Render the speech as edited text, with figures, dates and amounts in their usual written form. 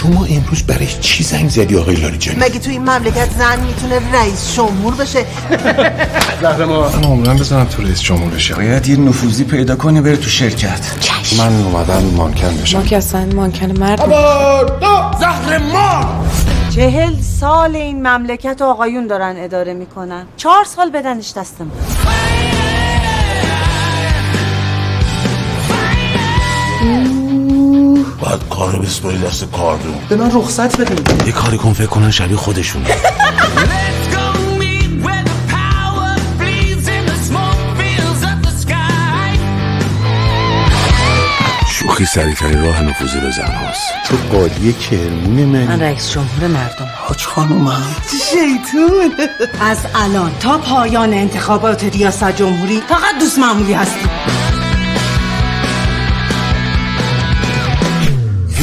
شما امروز برای چی زنگ زدی آقای لاریجانی؟ مگه تو این مملکت زن میتونه رئیس جمهور بشه؟ زهر ما من عمرن بزنم تو رئیس جمهور بشه. باید یه نفوذی پیدا کنی بره تو شرکت. من اومدم مانکن بشم. ما که اصلا مانکن مرد زهر ما 40 سال این مملکت آقایون دارن اداره میکنن، 4 سال بدنش دست ما. باید کار رو بسپاری دست کاردون. به من رخصت بده. یه کاری کن فکر کنن شبیه خودشونه. شوخی سریع‌ترین راه نفوذ به زن هاست. تو قاضی کرمون من رئیس جمهور مردم. حاج خانومم شیطون. از الان تا پایان انتخابات ریاست جمهوری فقط دوست معمولی هستی.